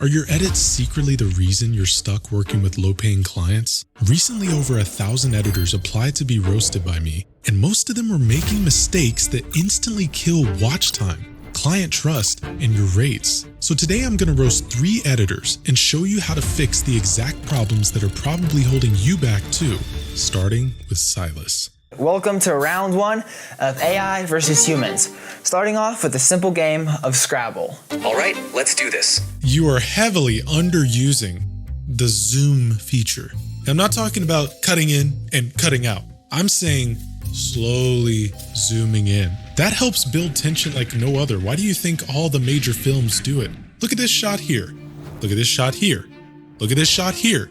Are your edits secretly the reason you're stuck working with low-paying clients? Recently, over 1,000 editors applied to be roasted by me, and most of them were making mistakes that instantly kill watch time, client trust, and your rates. So today I'm going to roast 3 editors and show you how to fix the exact problems that are probably holding you back too, starting with Silas. Welcome to round 1 of AI versus humans, starting off with the simple game of Scrabble. All right, let's do this. You are heavily underusing the zoom feature. I'm not talking about cutting in and cutting out. I'm saying slowly zooming in. That helps build tension like no other. Why do you think all the major films do it? Look at this shot here. Look at this shot here. Look at this shot here.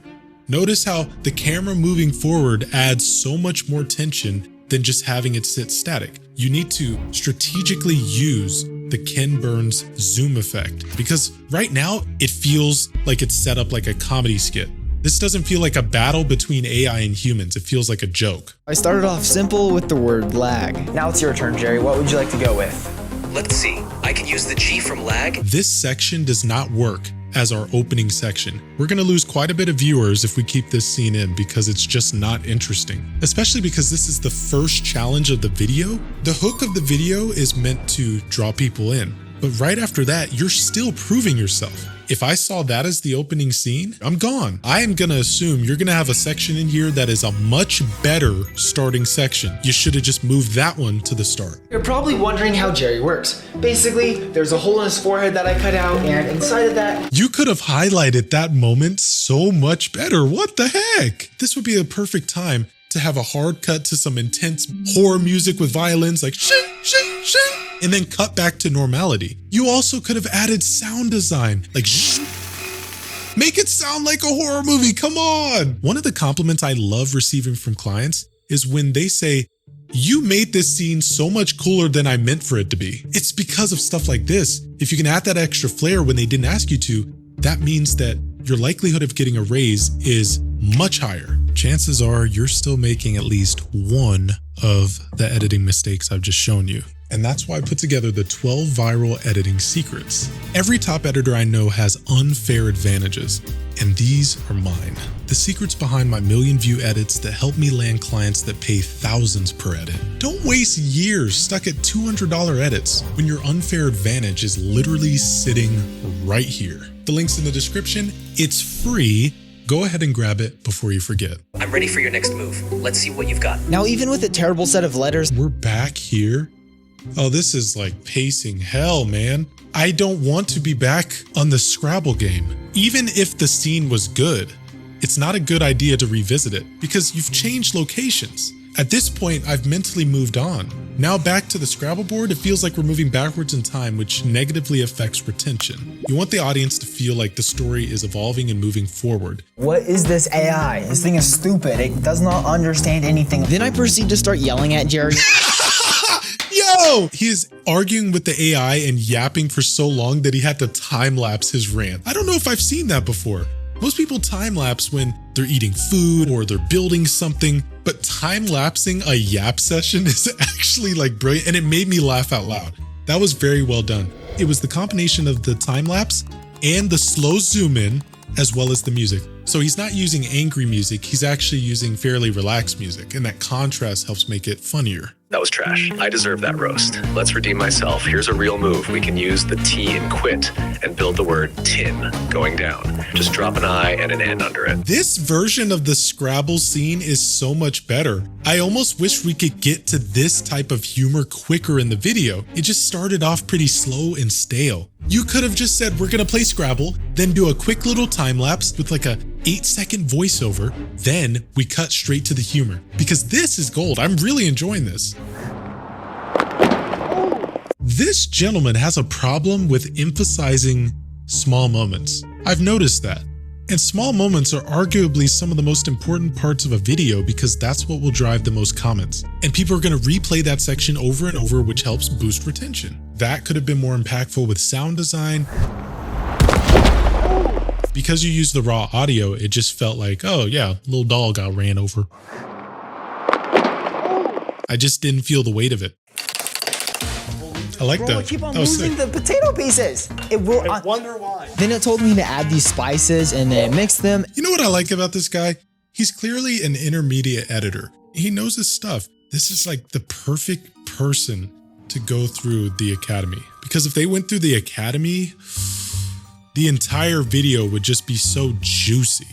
Notice how the camera moving forward adds so much more tension than just having it sit static. You need to strategically use the Ken Burns zoom effect because right now it feels like it's set up like a comedy skit. This doesn't feel like a battle between AI and humans. It feels like a joke. I started off simple with the word lag. Now it's your turn, Jerry. What would you like to go with? Let's see. I can use the G from lag. This section does not work as our opening section. We're going to lose quite a bit of viewers if we keep this scene in because it's just not interesting, especially because this is the first challenge of the video. The hook of the video is meant to draw people in, but right after that, you're still proving yourself. If I saw that as the opening scene, I'm gone. I am going to assume you're going to have a section in here that is a much better starting section. You should have just moved that one to the start. You're probably wondering how Jerry works. Basically, there's a hole in his forehead that I cut out, and inside of that... You could have highlighted that moment so much better. What the heck? This would be a perfect time to have a hard cut to some intense horror music with violins like shing, shing, shing, and then cut back to normality. You also could have added sound design like shh. Make it sound like a horror movie, come on! One of the compliments I love receiving from clients is when they say, "You made this scene so much cooler than I meant for it to be." It's because of stuff like this. If you can add that extra flair when they didn't ask you to, that means that your likelihood of getting a raise is much higher. Chances are you're still making at least one of the editing mistakes I've just shown you. And that's why I put together the 12 viral editing secrets. Every top editor I know has unfair advantages, and these are mine. The secrets behind my million-view edits that help me land clients that pay thousands per edit. Don't waste years stuck at $200 edits when your unfair advantage is literally sitting right here. The link's in the description. It's free. Go ahead and grab it before you forget. I'm ready for your next move. Let's see what you've got. Now, even with a terrible set of letters, We're back here. Oh, this is like pacing hell, man. I don't want to be back on the Scrabble game. Even if the scene was good, it's not a good idea to revisit it because you've changed locations. At this point, I've mentally moved on. Now back to the Scrabble board, it feels like we're moving backwards in time, which negatively affects retention. You want the audience to feel like the story is evolving and moving forward. what is this AI? This thing is stupid. It does not understand anything. Then I proceed to start yelling at Jerry. Yo! He is arguing with the AI and yapping for so long that he had to time-lapse his rant. I don't know if I've seen that before. Most people time-lapse when they're eating food or they're building something, but time-lapsing a yap session is actually like brilliant, and it made me laugh out loud. That was very well done. It was the combination of the time-lapse and the slow zoom in, as well as the music. So he's not using angry music, he's actually using fairly relaxed music, and that contrast helps make it funnier. That was trash. I deserve that roast. Let's redeem myself. Here's a real move. We can use the T in quit and build the word tin going down. Just drop an I and an N under it. This version of the Scrabble scene is so much better. I almost wish we could get to this type of humor quicker in the video. It just started off pretty slow and stale. You could have just said, we're gonna play Scrabble, then do a quick little time lapse with like a 8-second voiceover, then we cut straight to the humor. Because this is gold. I'm really enjoying this. This gentleman has a problem with emphasizing small moments. I've noticed that. And small moments are arguably some of the most important parts of a video because that's what will drive the most comments. And people are going to replay that section over and over, which helps boost retention. That could have been more impactful with sound design. Because you use the raw audio, it just felt like, oh yeah, little doll got ran over. I just didn't feel the weight of it. I like Bro, that. I keep on That was losing sick. the potato pieces. It will. I wonder why. Then it told me to add these spices and then mix them. You know what I like about this guy? He's clearly an intermediate editor. He knows his stuff. This is like the perfect person to go through the academy. Because if they went through the academy, the entire video would just be so juicy.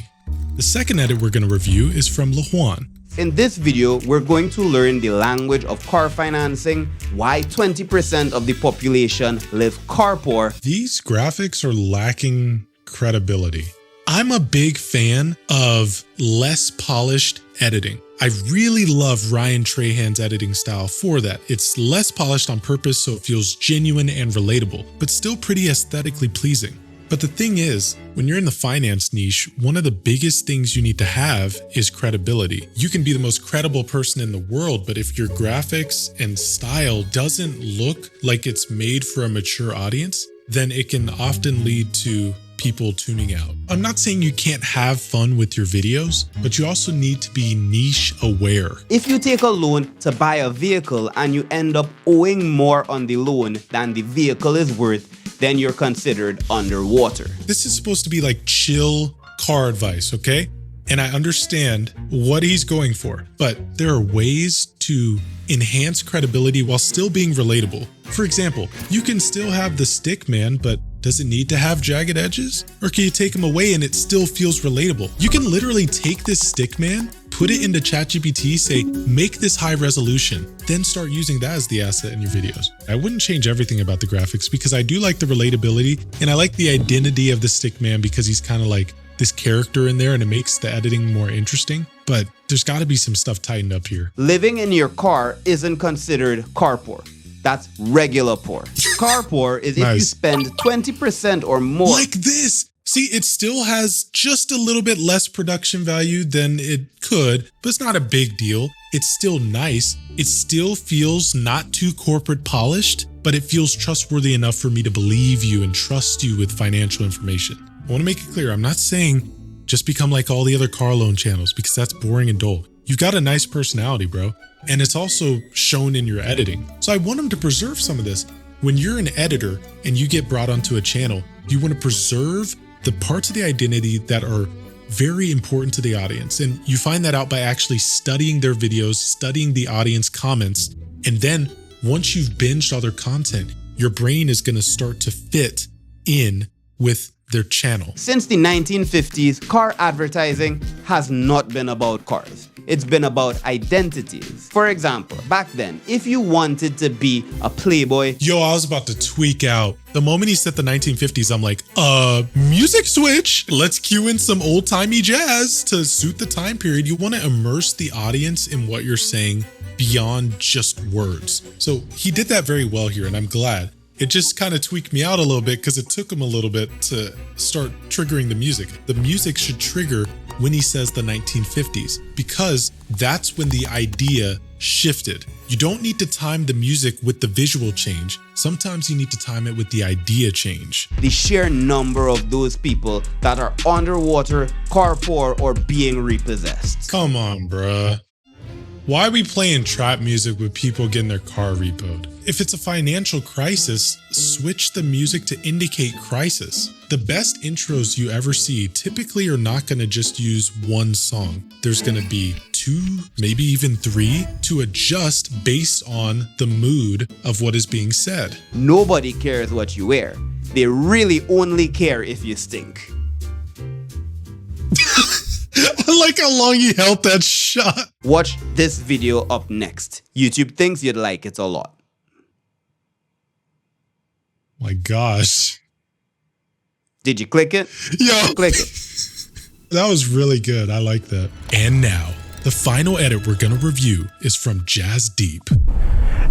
The second edit we're going to review is from LaJuan. In this video, we're going to learn the language of car financing, why 20% of the population live car poor. These graphics are lacking credibility. I'm a big fan of less polished editing. I really love Ryan Trahan's editing style for that. It's less polished on purpose so it feels genuine and relatable, but still pretty aesthetically pleasing. But the thing is, when you're in the finance niche, one of the biggest things you need to have is credibility. You can be the most credible person in the world, but if your graphics and style doesn't look like it's made for a mature audience, then it can often lead to people tuning out. I'm not saying you can't have fun with your videos, but you also need to be niche aware. If you take a loan to buy a vehicle and you end up owing more on the loan than the vehicle is worth, then you're considered underwater. This is supposed to be like chill car advice, okay? And I understand what he's going for, but there are ways to enhance credibility while still being relatable. For example, you can still have the stick man, but does it need to have jagged edges? Or can you take them away and it still feels relatable? You can literally take this stick man, put it into ChatGPT, say, make this high resolution, then start using that as the asset in your videos. I wouldn't change everything about the graphics because I do like the relatability and I like the identity of the stick man because he's kind of like this character in there and it makes the editing more interesting. But there's got to be some stuff tightened up here. Living in your car isn't considered car poor. That's regular poor. Car poor is if you Nice. spend 20% or more. Like this. See, it still has just a little bit less production value than it could, but it's not a big deal. It's still nice. It still feels not too corporate polished, but it feels trustworthy enough for me to believe you and trust you with financial information. I want to make it clear, I'm not saying just become like all the other car loan channels because that's boring and dull. You've got a nice personality, bro. And it's also shown in your editing. So I want them to preserve some of this. When you're an editor and you get brought onto a channel, you want to preserve the parts of the identity that are very important to the audience. And you find that out by actually studying their videos, studying the audience comments. And then once you've binged all their content, your brain is going to start to fit in with their channel. Since the 1950s, car advertising has not been about cars. It's been about identities. For example, back then, if you wanted to be a playboy, Yo, I was about to tweak out. The moment he said the 1950s, I'm like, music switch. Let's cue in some old-timey jazz to suit the time period. You want to immerse the audience in what you're saying beyond just words. So he did that very well here, and I'm glad. It just kind of tweaked me out a little bit because it took him a little bit to start triggering the music. The music should trigger when he says the 1950s because that's when the idea shifted. You don't need to time the music with the visual change. Sometimes you need to time it with the idea change. the sheer number of those people that are underwater, car poor, or being repossessed. Come on, bruh. Why are we playing trap music with people getting their car repoed? If it's a financial crisis, switch the music to indicate crisis. The best intros you ever see typically are not going to just use one song. There's going to be 2, maybe even 3 to adjust based on the mood of what is being said. Nobody cares what you wear. They really only care if you stink. I like how long he held that shot. Watch this video up next. YouTube thinks you'd like it a lot. My gosh. Did you click it? Yo. Click it. That was really good. I like that. And now, the final edit we're going to review is from Jazz Deep.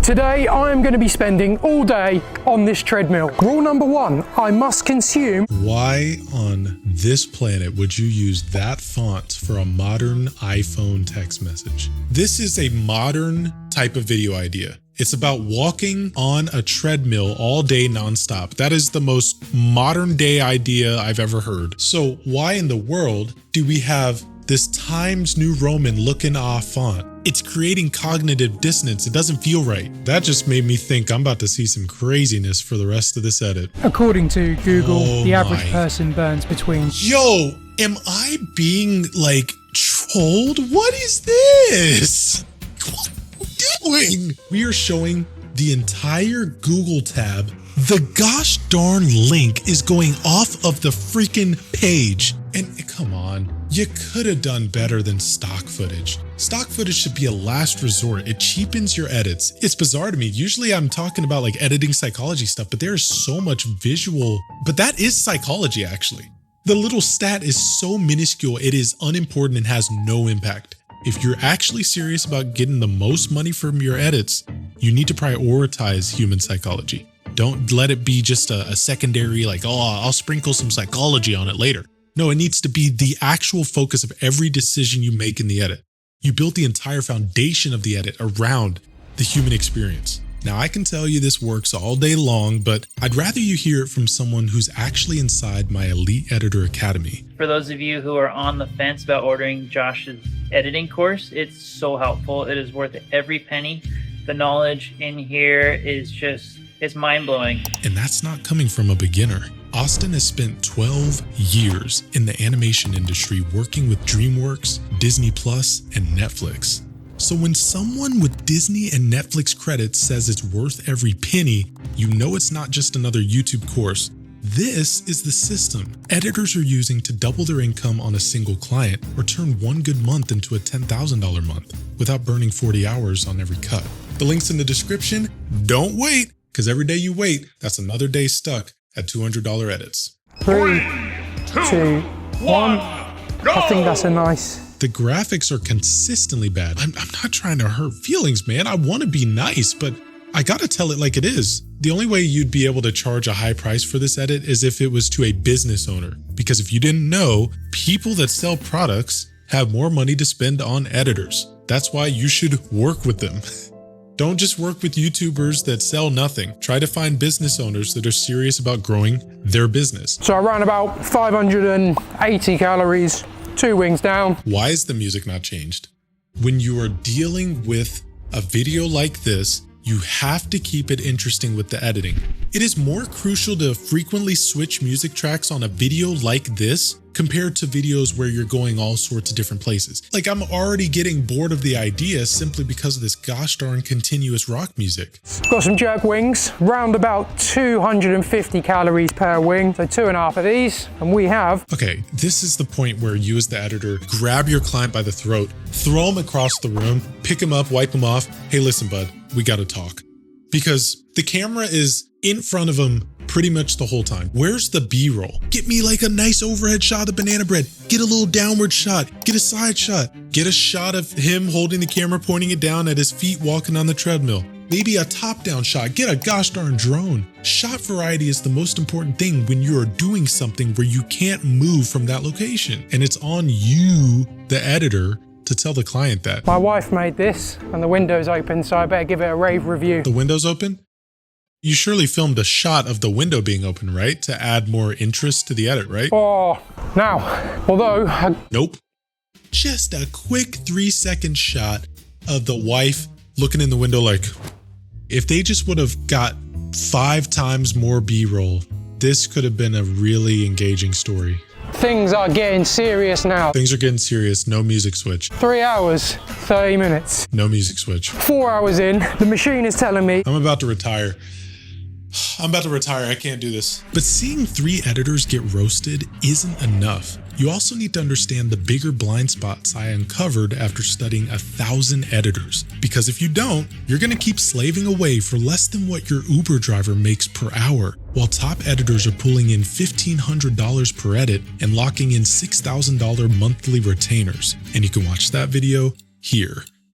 Today, I am going to be spending all day on this treadmill. Rule number 1, I must consume. Why on this planet would you use that font for a modern iPhone text message? This is a modern type of video idea. It's about walking on a treadmill all day nonstop. That is the most modern day idea I've ever heard. So why in the world do we have this Times New Roman looking off font It's creating cognitive dissonance. It doesn't feel right. That just made me think I'm about to see some craziness for the rest of this edit. According to Google, Oh the average my. person burns between... Yo, am I being like trolled? What is this? What are you doing? We are showing the entire Google tab. The gosh darn link is going off of the freaking page. And come on, you could have done better than stock footage. Stock footage should be a last resort. It cheapens your edits. It's bizarre to me. Usually I'm talking about like editing psychology stuff, but there's so much visual. But that is psychology, actually. The little stat is so minuscule, it is unimportant and has no impact. If you're actually serious about getting the most money from your edits, you need to prioritize human psychology. Don't let it be just a secondary, like, oh, I'll sprinkle some psychology on it later. No, it needs to be the actual focus of every decision you make in the edit. You built the entire foundation of the edit around the human experience. Now, I can tell you this works all day long, but I'd rather you hear it from someone who's actually inside my Elite Editor Academy. For those of you who are on the fence about ordering Josh's editing course, it's so helpful. It is worth every penny. The knowledge in here is just, it's mind-blowing. And that's not coming from a beginner. Austin has spent 12 years in the animation industry working with DreamWorks, Disney Plus, and Netflix. So when someone with Disney and Netflix credits says it's worth every penny, you know it's not just another YouTube course. This is the system editors are using to double their income on a single client or turn one good month into a $10,000 month without burning 40 hours on every cut. The link's in the description. Don't wait, because every day you wait, that's another day stuck at $200 edits. 3, 2, 1. I think that's a nice... The graphics are consistently bad. I'm not trying to hurt feelings, man. I want to be nice, but I gotta tell it like it is. The only way you'd be able to charge a high price for this edit is if it was to a business owner. Because if you didn't know, people that sell products have more money to spend on editors. That's why you should work with them. Don't just work with YouTubers that sell nothing. Try to find business owners that are serious about growing their business. So around about 580 calories, 2 wings down. Why is the music not changed? When you are dealing with a video like this, you have to keep it interesting with the editing. It is more crucial to frequently switch music tracks on a video like this compared to videos where you're going all sorts of different places. Like, I'm already getting bored of the idea simply because of this gosh darn continuous rock music. Got some jerk wings, round about 250 calories per wing. So 2.5 of these, and we have... Okay, this is the point where you as the editor grab your client by the throat, throw him across the room, pick him up, wipe him off. Hey, listen, bud, we gotta talk. Because the camera is in front of him pretty much the whole time. Where's the B-roll? Get me like a nice overhead shot of banana bread. Get a little downward shot. Get a side shot. Get a shot of him holding the camera, pointing it down at his feet, walking on the treadmill. Maybe a top-down shot. Get a gosh darn drone. Shot variety is the most important thing when you are doing something where you can't move from that location. And it's on you, the editor, to tell the client that. My wife made this, and the window's open, so I better give it a rave review. The window's open? You surely filmed a shot of the window being open, right? To add more interest to the edit, right? Oh, now, although... Nope. Just a quick 3-second shot of the wife looking in the window like, if they just would have got 5 times more B-roll, this could have been a really engaging story. Things are getting serious now. Things are getting serious. No music switch. 3 hours, 30 minutes. No music switch. 4 hours in, the machine is telling me... I'm about to retire. I can't do this. But seeing 3 editors get roasted isn't enough. You also need to understand the bigger blind spots I uncovered after studying 1,000 editors. Because if you don't, you're gonna keep slaving away for less than what your Uber driver makes per hour, while top editors are pulling in $1,500 per edit and locking in $6,000 monthly retainers. And you can watch that video here.